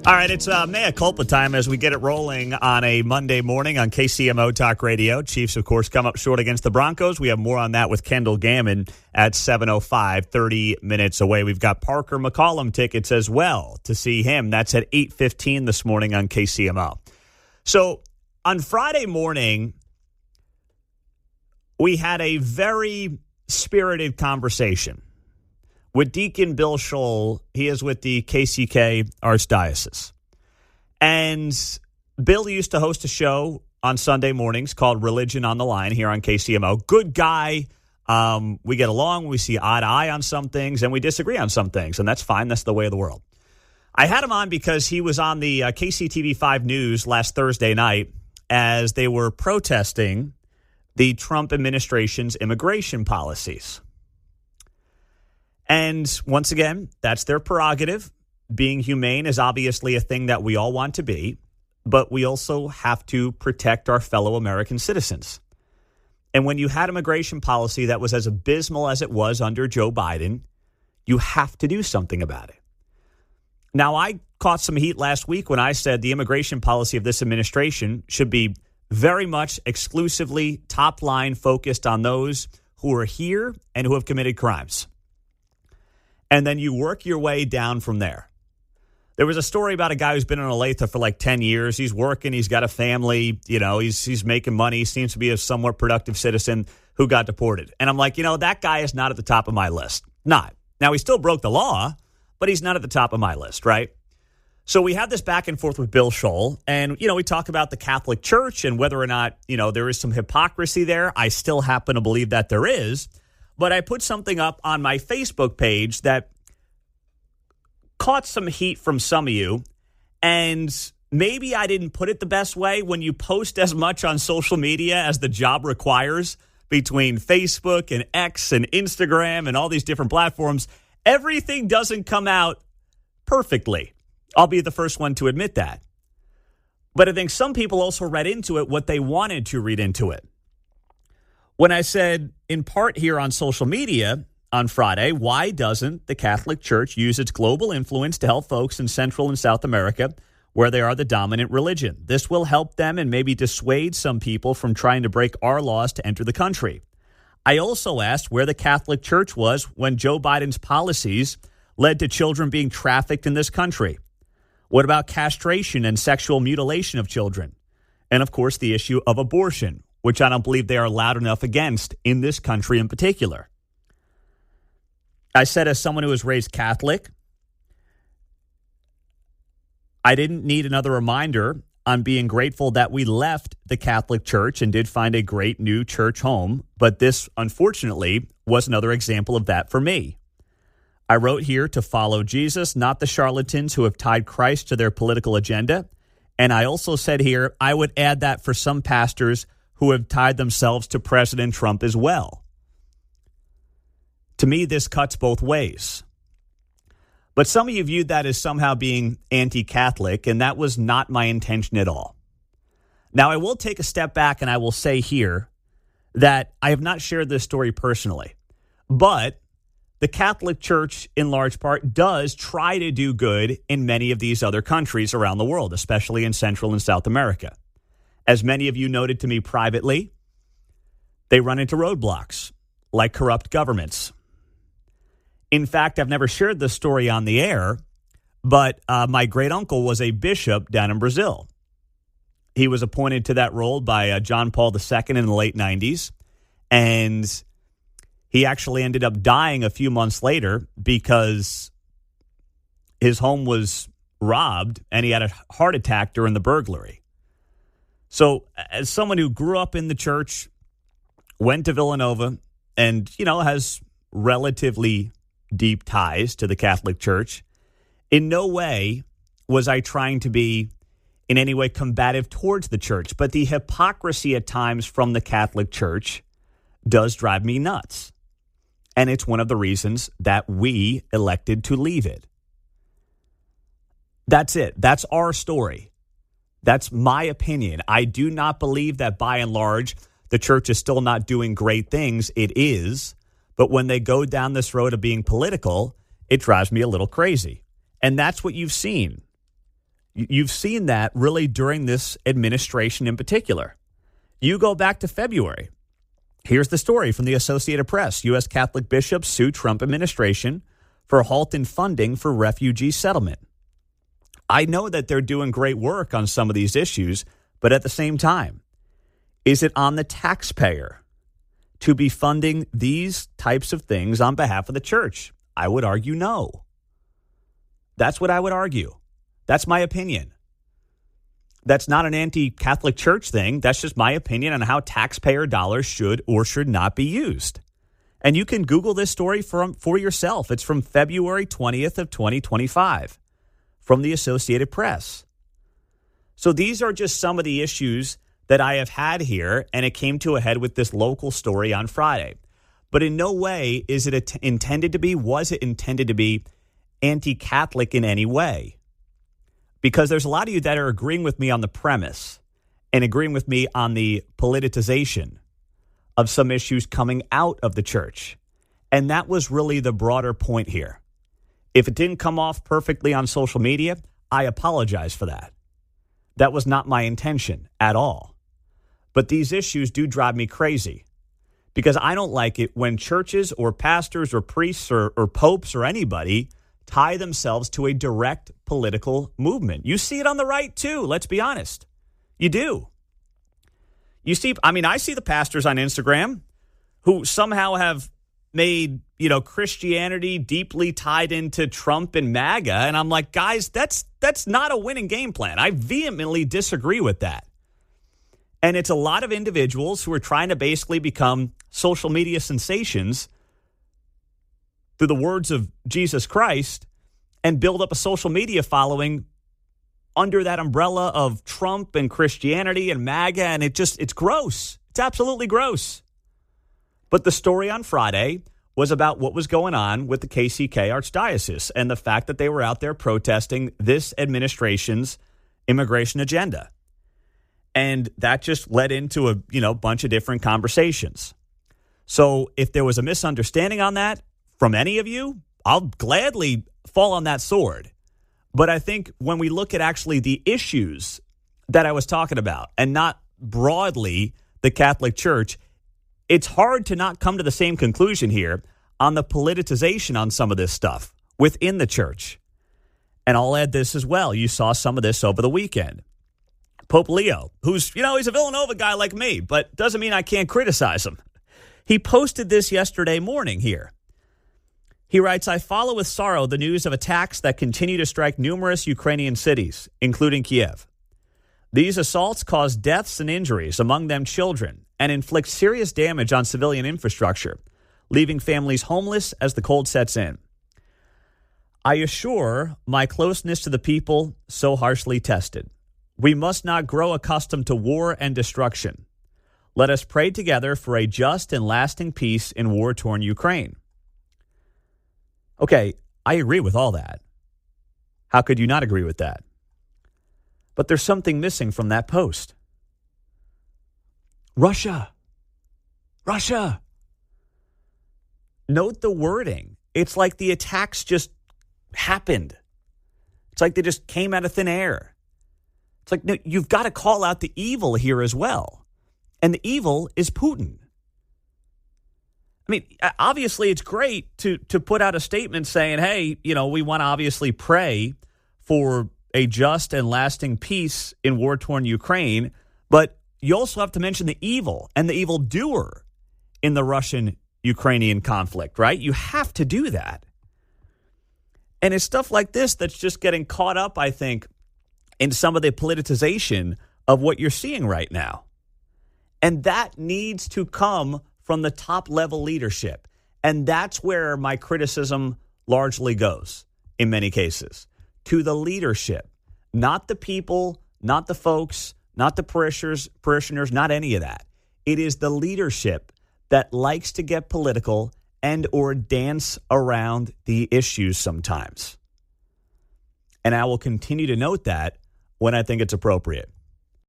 All right, it's Mea Culpa time as we get it rolling on a Monday morning on KCMO Talk Radio. Chiefs, of course, come up short against the Broncos. We have more on that with Kendall Gammon at 7:05, 30 minutes away. We've got Parker McCollum tickets as well to see him. That's at 8:15 this morning on KCMO. So on Friday morning, we had a very spirited conversation with Deacon Bill Scholl. He is with the KCK Archdiocese. And Bill used to host a show on Sunday mornings called Religion on the Line here on KCMO. Good guy. We get along. We see eye to eye on some things, and we disagree on some things, and that's fine. That's the way of the world. I had him on because he was on the KCTV5 News last Thursday night as they were protesting the Trump administration's immigration policies. And once again, that's their prerogative. Being humane is obviously a thing that we all want to be, but we also have to protect our fellow American citizens. And when you had immigration policy that was as abysmal as it was under Joe Biden, you have to do something about it. Now, I caught some heat last week when I said the immigration policy of this administration should be very much exclusively top line focused on those who are here and who have committed crimes. And then you work your way down from there. There was a story about a guy who's been in Olathe for like 10 years. He's working. He's got a family. You know, he's making money. He seems to be a somewhat productive citizen who got deported. And I'm like, that guy is not at the top of my list. Not. Now, he still broke the law, but he's not at the top of my list, right? So we have this back and forth with Bill Scholl. And, we talk about the Catholic Church and whether or not, there is some hypocrisy there. I still happen to believe that there is. But I put something up on my Facebook page that caught some heat from some of you. And maybe I didn't put it the best way. When you post as much on social media as the job requires between Facebook and X and Instagram and all these different platforms, everything doesn't come out perfectly. I'll be the first one to admit that. But I think some people also read into it what they wanted to read into it. When I said, in part here on social media on Friday, why doesn't the Catholic Church use its global influence to help folks in Central and South America where they are the dominant religion? This will help them and maybe dissuade some people from trying to break our laws to enter the country. I also asked where the Catholic Church was when Joe Biden's policies led to children being trafficked in this country. What about castration and sexual mutilation of children? And, of course, the issue of abortion, which I don't believe they are loud enough against in this country in particular. I said, as someone who was raised Catholic, I didn't need another reminder on being grateful that we left the Catholic Church and did find a great new church home. But this, unfortunately, was another example of that for me. I wrote here to follow Jesus, not the charlatans who have tied Christ to their political agenda. And I also said here, I would add that for some pastors who have tied themselves to President Trump as well. To me, this cuts both ways. But some of you viewed that as somehow being anti-Catholic, and that was not my intention at all. Now, I will take a step back, and I will say here that I have not shared this story personally, but the Catholic Church, in large part, does try to do good in many of these other countries around the world, especially in Central and South America. As many of you noted to me privately, they run into roadblocks like corrupt governments. In fact, I've never shared this story on the air, but my great uncle was a bishop down in Brazil. He was appointed to that role by John Paul II in the late 90s, and he actually ended up dying a few months later because his home was robbed and he had a heart attack during the burglary. So as someone who grew up in the church, went to Villanova, and, has relatively deep ties to the Catholic Church, in no way was I trying to be in any way combative towards the church. But the hypocrisy at times from the Catholic Church does drive me nuts. And it's one of the reasons that we elected to leave it. That's it. That's our story. That's my opinion. I do not believe that by and large, the church is still not doing great things. It is. But when they go down this road of being political, it drives me a little crazy. And that's what you've seen. You've seen that really during this administration in particular. You go back to February. Here's the story from the Associated Press. U.S. Catholic bishops sue Trump administration for halt in funding for refugee settlement. I know that they're doing great work on some of these issues, but at the same time, is it on the taxpayer to be funding these types of things on behalf of the church? I would argue no. That's what I would argue. That's my opinion. That's not an anti-Catholic church thing. That's just my opinion on how taxpayer dollars should or should not be used. And you can Google this story for yourself. It's from February 20th of 2025 from the Associated Press. So these are just some of the issues that I have had here, and it came to a head with this local story on Friday. But in no way is it intended to be, was it intended to be anti-Catholic in any way? Because there's a lot of you that are agreeing with me on the premise and agreeing with me on the politicization of some issues coming out of the church. And that was really the broader point here. If it didn't come off perfectly on social media, I apologize for that. That was not my intention at all. But these issues do drive me crazy because I don't like it when churches or pastors or priests or popes or anybody tie themselves to a direct political movement. You see it on the right, too. Let's be honest. You do. I see the pastors on Instagram who somehow have made, Christianity deeply tied into Trump and MAGA. And I'm like, guys, that's not a winning game plan. I vehemently disagree with that. And it's a lot of individuals who are trying to basically become social media sensations through the words of Jesus Christ and build up a social media following under that umbrella of Trump and Christianity and MAGA. And it's gross. It's absolutely gross. But the story on Friday was about what was going on with the KCK Archdiocese and the fact that they were out there protesting this administration's immigration agenda. And that just led into a bunch of different conversations. So if there was a misunderstanding on that from any of you, I'll gladly fall on that sword. But I think when we look at actually the issues that I was talking about and not broadly the Catholic Church, it's hard to not come to the same conclusion here on the politicization on some of this stuff within the church. And I'll add this as well. You saw some of this over the weekend. Pope Leo, who's, he's a Villanova guy like me, but doesn't mean I can't criticize him. He posted this yesterday morning here. He writes, I follow with sorrow the news of attacks that continue to strike numerous Ukrainian cities, including Kiev. These assaults cause deaths and injuries, among them children, and inflict serious damage on civilian infrastructure, leaving families homeless as the cold sets in. I assure my closeness to the people so harshly tested. We must not grow accustomed to war and destruction. Let us pray together for a just and lasting peace in war-torn Ukraine. Okay, I agree with all that. How could you not agree with that? But there's something missing from that post. Russia. Note the wording. It's like the attacks just happened. It's like they just came out of thin air. It's like, no, you've got to call out the evil here as well. And the evil is Putin. I mean, obviously, it's great to put out a statement saying, hey, we want to obviously pray for a just and lasting peace in war-torn Ukraine. But you also have to mention the evil and the evildoer in the Russian-Ukrainian conflict, right? You have to do that. And it's stuff like this that's just getting caught up, I think, in some of the politicization of what you're seeing right now. And that needs to come from the top-level leadership. And that's where my criticism largely goes, in many cases, to the leadership. Not the people, not the folks, not the parishioners, not any of that. It is the leadership that likes to get political and or dance around the issues sometimes. And I will continue to note that when I think it's appropriate.